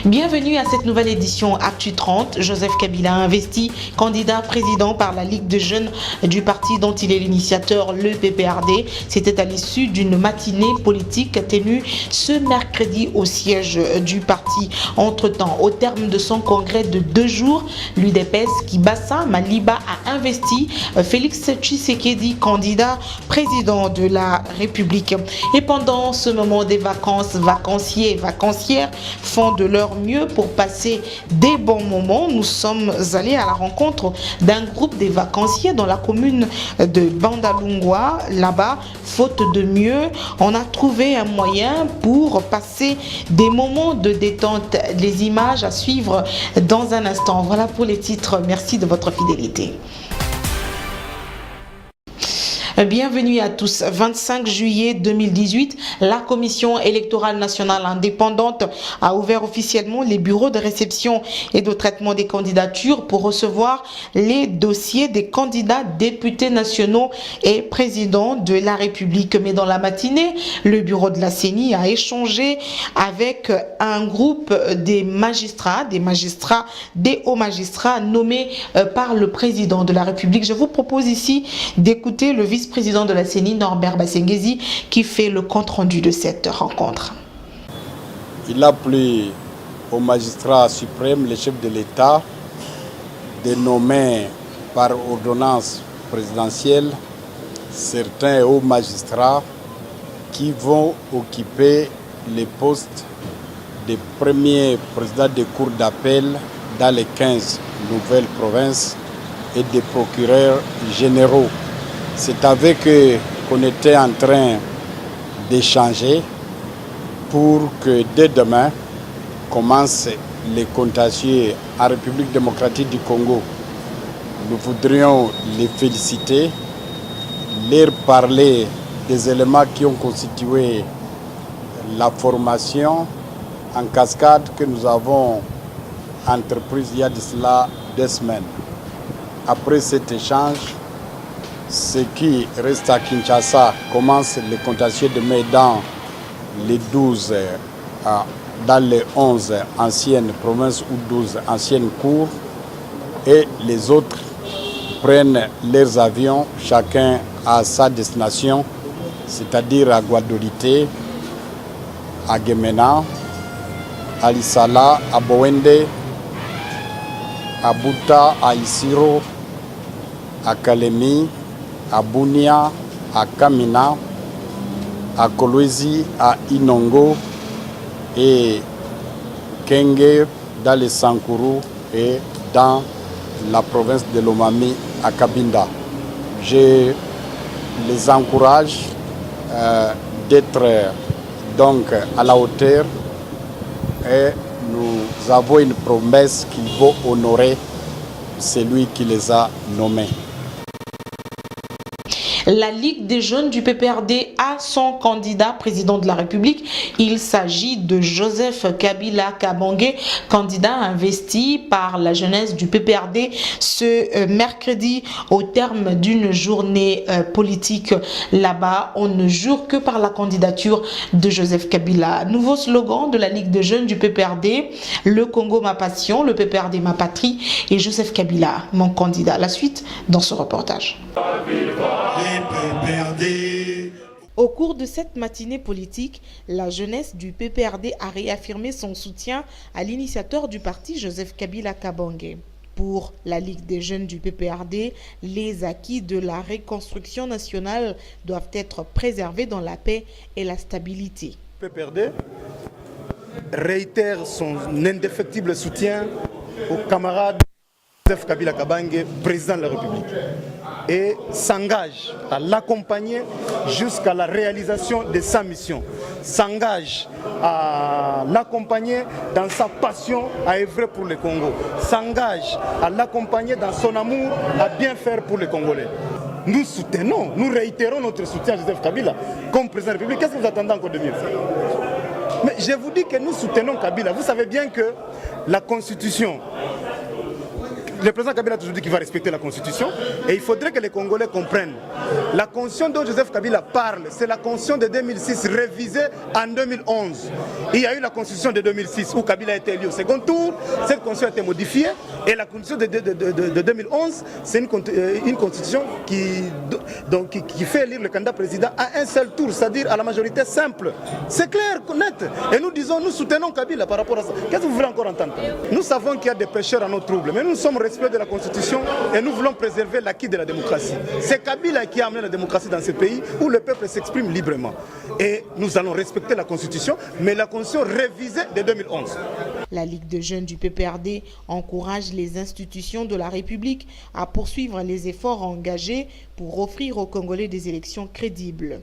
Bienvenue à cette nouvelle édition Actu 30. Joseph Kabila investi, candidat président par la Ligue de jeunes du parti dont il est l'initiateur, le PPRD. C'était à l'issue d'une matinée politique tenue ce mercredi au siège du parti. Entre-temps, au terme de son congrès de 2 jours, l'UDPS Kibassa Maliba a investi Félix Tshisekedi, candidat président de la République. Et pendant ce moment des vacances, vacanciers et vacancières font de leur mieux pour passer des bons moments. Nous sommes allés à la rencontre d'un groupe des vacanciers dans la commune de Bandalungwa. Là-bas, faute de mieux, on a trouvé un moyen pour passer des moments de détente. Les images à suivre dans un instant. Voilà pour les titres. Merci de votre fidélité. Bienvenue à tous. 25 juillet 2018, la Commission électorale nationale indépendante a ouvert officiellement les bureaux de réception et de traitement des candidatures pour recevoir les dossiers des candidats députés nationaux et présidents de la République. Mais dans la matinée, le bureau de la CENI a échangé avec un groupe des magistrats, des hauts magistrats nommés par le président de la République. Je vous propose ici d'écouter le vice-président de la CENI, Norbert Basengezi, qui fait le compte-rendu de cette rencontre. Il a plu au magistrat suprême, le chef de l'État, de nommer par ordonnance présidentielle certains hauts magistrats qui vont occuper les postes de premier président des cours d'appel dans les 15 nouvelles provinces et des procureurs généraux. C'est avec eux qu'on était en train d'échanger pour que dès demain commencent les contentieux en République démocratique du Congo. Nous voudrions les féliciter, leur parler des éléments qui ont constitué la formation en cascade que nous avons entreprise il y a de cela 2 semaines. Après cet échange, ce qui reste à Kinshasa commence les contentieux demain dans les 12, dans les 11 anciennes provinces ou 12 anciennes cours, et les autres prennent leurs avions, chacun à sa destination, c'est-à-dire à Guadolité, à Gemena, à Lissala, à Bowende, à Buta, à Isiro, à Kalemi, à Bunia, à Kamina, à Kolwezi, à Inongo et Kenge dans les Sankuru et dans la province de Lomami à Kabinda. Je les encourage d'être donc à la hauteur et nous avons une promesse qu'il faut honorer celui qui les a nommés. La Ligue des jeunes du PPRD a son candidat président de la République. Il s'agit de Joseph Kabila Kabange, candidat investi par la jeunesse du PPRD ce mercredi au terme d'une journée politique. Là-bas, on ne jure que par la candidature de Joseph Kabila. Nouveau slogan de la Ligue des jeunes du PPRD, le Congo ma passion, le PPRD ma patrie et Joseph Kabila mon candidat. La suite dans ce reportage. Au cours de cette matinée politique, la jeunesse du PPRD a réaffirmé son soutien à l'initiateur du parti, Joseph Kabila Kabange. Pour la Ligue des jeunes du PPRD, les acquis de la reconstruction nationale doivent être préservés dans la paix et la stabilité. Le PPRD réitère son indéfectible soutien aux camarades Joseph Kabila Kabange, président de la République, et s'engage à l'accompagner jusqu'à la réalisation de sa mission, s'engage à l'accompagner dans sa passion à œuvrer pour le Congo, s'engage à l'accompagner dans son amour à bien faire pour les Congolais. Nous soutenons, nous réitérons notre soutien à Joseph Kabila comme président de la République. Qu'est-ce que vous attendez encore de mieux? Mais je vous dis que nous soutenons Kabila. Vous savez bien que la Constitution le président Kabila a toujours dit qu'il va respecter la Constitution et il faudrait que les Congolais comprennent. La Constitution dont Joseph Kabila parle, c'est la Constitution de 2006 révisée en 2011. Il y a eu la Constitution de 2006 où Kabila a été élu au second tour. Cette Constitution a été modifiée et la Constitution de 2011, c'est une Constitution qui fait élire le candidat président à un seul tour, c'est-à-dire à la majorité simple. C'est clair, net. Et nous disons, nous soutenons Kabila par rapport à ça. Qu'est-ce que vous voulez encore entendre? Nous savons qu'il y a des pécheurs à nos troubles, mais nous sommes respectueux de la Constitution et nous voulons préserver l'acquis de la démocratie. C'est Kabila qui a amené la démocratie dans ce pays où le peuple s'exprime librement. Et nous allons respecter la Constitution, mais la Constitution révisée de 2011. La Ligue de jeunes du PPRD encourage les institutions de la République à poursuivre les efforts engagés pour offrir aux Congolais des élections crédibles.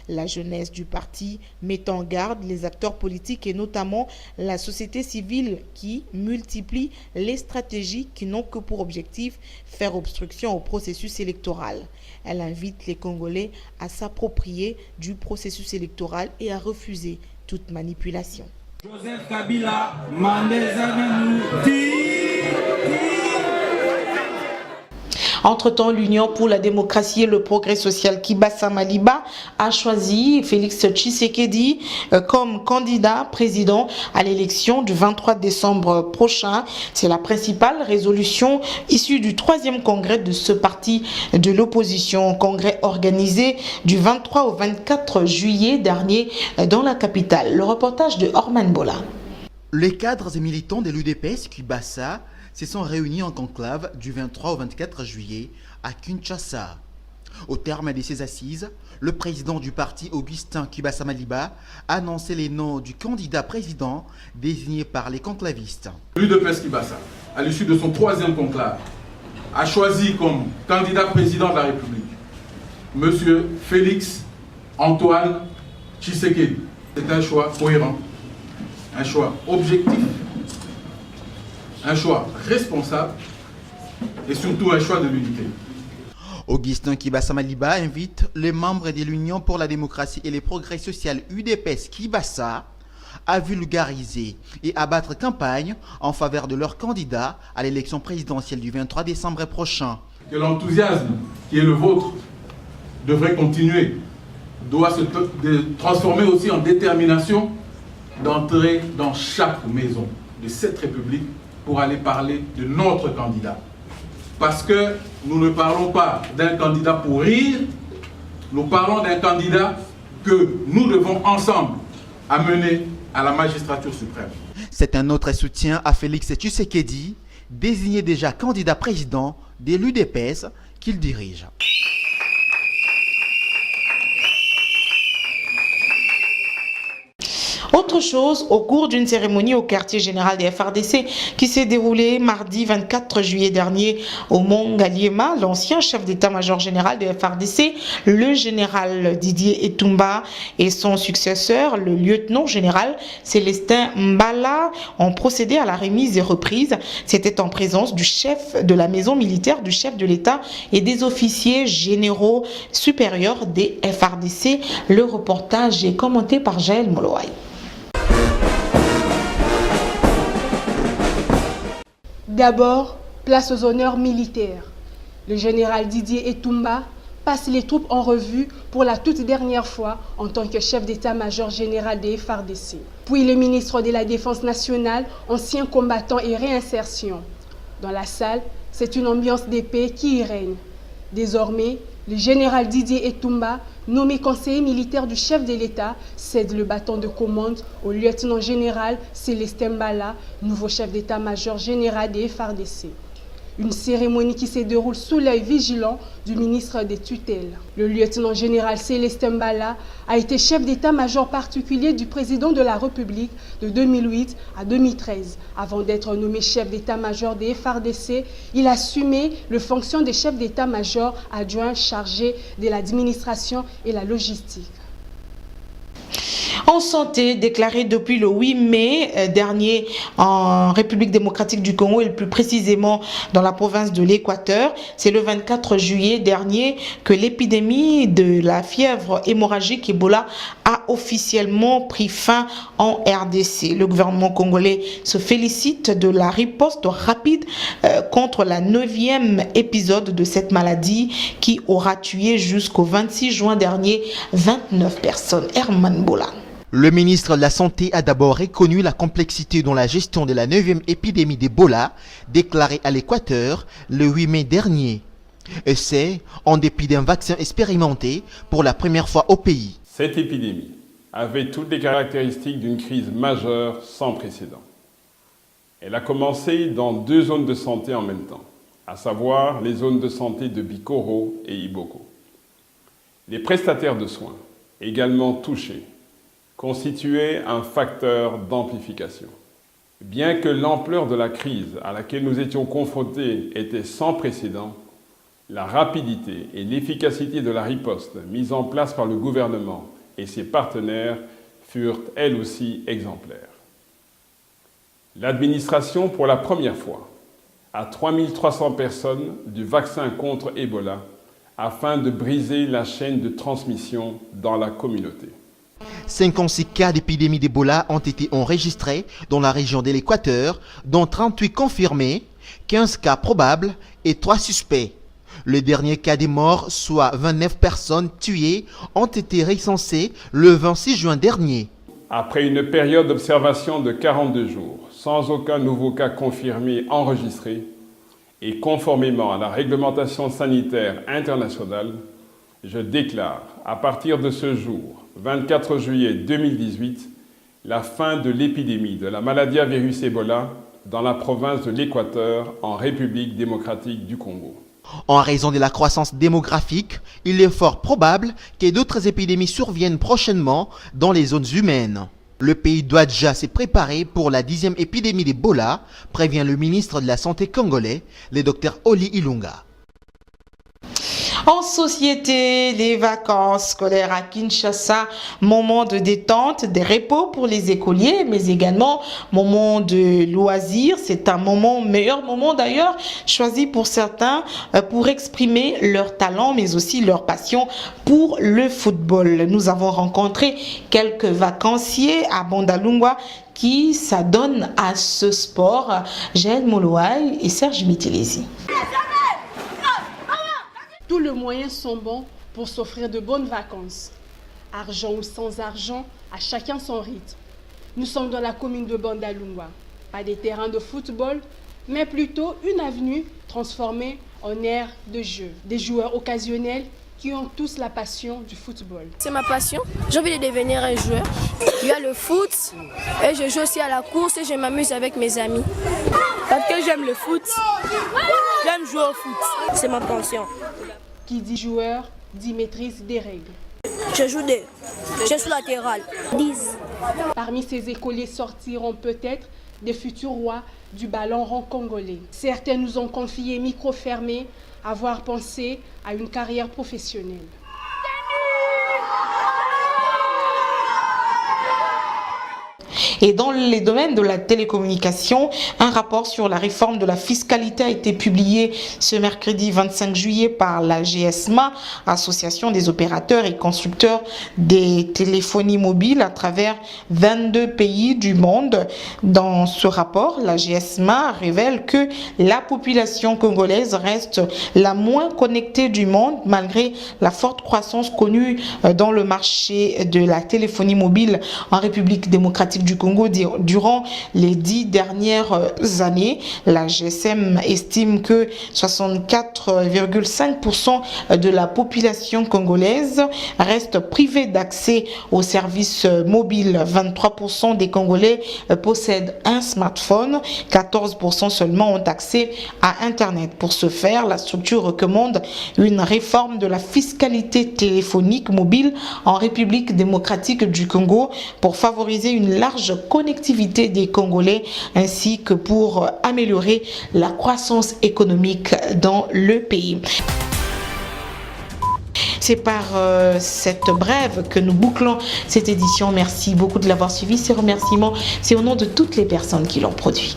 La jeunesse du parti met en garde les acteurs politiques et notamment la société civile qui multiplie les stratégies qui n'ont que pour objectif faire obstruction au processus électoral. Elle invite les Congolais à s'approprier du processus électoral et à refuser toute manipulation. Joseph Kabila, Entre-temps, l'Union pour la démocratie et le progrès social Kibasa Maliba a choisi Félix Tshisekedi comme candidat président à l'élection du 23 décembre prochain. C'est la principale résolution issue du 3e congrès de ce parti de l'opposition, congrès organisé du 23 au 24 juillet dernier dans la capitale. Le reportage de Orman Bola. Les cadres et militants de l'UDPS Kibasa se sont réunis en conclave du 23 au 24 juillet à Kinshasa. Au terme de ces assises, le président du parti Augustin Kibasa Maliba a annoncé les noms du candidat président désigné par les conclavistes. L'UDPS Kibasa, à l'issue de son 3e conclave, a choisi comme candidat président de la République M. Félix Antoine Tshisekedi. C'est un choix cohérent, un choix objectif, un choix responsable et surtout un choix de l'unité. Augustin Kibasa Maliba invite les membres de l'Union pour la démocratie et le progrès social UDPS Kibasa à vulgariser et à battre campagne en faveur de leur candidat à l'élection présidentielle du 23 décembre prochain. Que l'enthousiasme qui est le vôtre devrait continuer, doit se transformer aussi en détermination d'entrer dans chaque maison de cette République pour aller parler de notre candidat. Parce que nous ne parlons pas d'un candidat pour rire, nous parlons d'un candidat que nous devons ensemble amener à la magistrature suprême. C'est un autre soutien à Félix Tshisekedi, désigné déjà candidat président de l'UDPS qu'il dirige. Autre chose, au cours d'une cérémonie au quartier général des FRDC qui s'est déroulée mardi 24 juillet dernier au Mont Ngaliema, l'ancien chef d'état-major général des FRDC, le général Didier Etumba et son successeur, le lieutenant général Célestin Mbala, ont procédé à la remise et reprise. C'était en présence du chef de la maison militaire, du chef de l'État et des officiers généraux supérieurs des FRDC. Le reportage est commenté par Jaël Moloaï. D'abord, place aux honneurs militaires. Le général Didier Etumba passe les troupes en revue pour la toute dernière fois en tant que chef d'état-major général des FARDC. Puis le ministre de la Défense nationale, ancien combattant et réinsertion. Dans la salle, c'est une ambiance de paix qui y règne. Désormais, le général Didier Etumba, nommé conseiller militaire du chef de l'État, cède le bâton de commande au lieutenant général Célestin Mbala, nouveau chef d'état-major général des FARDC. Une cérémonie qui se déroule sous l'œil vigilant du ministre des tutelles. Le lieutenant général Célestin Mbala a été chef d'état-major particulier du président de la République de 2008 à 2013. Avant d'être nommé chef d'état-major des FARDC, il a assumé les fonctions de chef d'état-major adjoint chargé de l'administration et la logistique. En santé, déclaré depuis le 8 mai dernier en République démocratique du Congo et plus précisément dans la province de l'Équateur, c'est le 24 juillet dernier que l'épidémie de la fièvre hémorragique Ebola a officiellement pris fin en RDC. Le gouvernement congolais se félicite de la riposte rapide contre la 9e épisode de cette maladie qui aura tué jusqu'au 26 juin dernier 29 personnes. Herman Bolan. Le ministre de la Santé a d'abord reconnu la complexité dans la gestion de la 9e épidémie d'Ebola déclarée à l'Équateur le 8 mai dernier. Et c'est en dépit d'un vaccin expérimenté pour la première fois au pays. Cette épidémie avait toutes les caractéristiques d'une crise majeure sans précédent. Elle a commencé dans 2 zones de santé en même temps, à savoir les zones de santé de Bikoro et Iboko. Les prestataires de soins, également touchés, constituaient un facteur d'amplification. Bien que l'ampleur de la crise à laquelle nous étions confrontés était sans précédent, la rapidité et l'efficacité de la riposte mise en place par le gouvernement et ses partenaires furent elles aussi exemplaires. L'administration, pour la première fois, à 3300 personnes du vaccin contre Ebola afin de briser la chaîne de transmission dans la communauté. 56 cas d'épidémie d'Ebola ont été enregistrés dans la région de l'Équateur, dont 38 confirmés, 15 cas probables et 3 suspects. Le dernier cas des morts, soit 29 personnes tuées, ont été recensés le 26 juin dernier. Après une période d'observation de 42 jours, sans aucun nouveau cas confirmé enregistré, et conformément à la réglementation sanitaire internationale, je déclare, à partir de ce jour, 24 juillet 2018, la fin de l'épidémie de la maladie à virus Ebola dans la province de l'Équateur, en République démocratique du Congo. En raison de la croissance démographique, il est fort probable que d'autres épidémies surviennent prochainement dans les zones humaines. Le pays doit déjà se préparer pour la 10e épidémie d'Ebola, prévient le ministre de la Santé congolais, le Dr Oli Ilunga. En société, les vacances scolaires à Kinshasa, moment de détente, de repos pour les écoliers, mais également moment de loisirs. C'est un meilleur moment d'ailleurs, choisi pour certains pour exprimer leur talent, mais aussi leur passion pour le football. Nous avons rencontré quelques vacanciers à Bandalungwa qui s'adonnent à ce sport. Jaël Molouaï et Serge Mitilesi. Tous les moyens sont bons pour s'offrir de bonnes vacances. Argent ou sans argent, à chacun son rythme. Nous sommes dans la commune de Bandalungwa. Pas des terrains de football, mais plutôt une avenue transformée en aire de jeu. Des joueurs occasionnels qui ont tous la passion du football. C'est ma passion. J'ai envie de devenir un joueur. Il y a le foot et je joue aussi à la course et je m'amuse avec mes amis. Parce que j'aime le foot. J'aime jouer au foot. C'est ma passion. Qui dit joueur, dit maîtrise des règles. Je suis latéral. 10. Parmi ces écoliers sortiront peut-être des futurs rois du ballon rond congolais. Certains nous ont confié micro fermé, avoir pensé à une carrière professionnelle. Et dans les domaines de la télécommunication, un rapport sur la réforme de la fiscalité a été publié ce mercredi 25 juillet par la GSMA, Association des opérateurs et constructeurs des téléphonies mobiles à travers 22 pays du monde. Dans ce rapport, la GSMA révèle que la population congolaise reste la moins connectée du monde malgré la forte croissance connue dans le marché de la téléphonie mobile en République démocratique du Congo durant les 10 dernières années. La GSM estime que 64,5% de la population congolaise reste privée d'accès aux services mobiles. 23% des Congolais possèdent un smartphone, 14% seulement ont accès à Internet. Pour ce faire, la structure recommande une réforme de la fiscalité téléphonique mobile en République démocratique du Congo pour favoriser une large connectivité des Congolais ainsi que pour améliorer la croissance économique dans le pays. C'est par cette brève que nous bouclons cette édition. Merci beaucoup de l'avoir suivi. Ces remerciements, c'est au nom de toutes les personnes qui l'ont produit.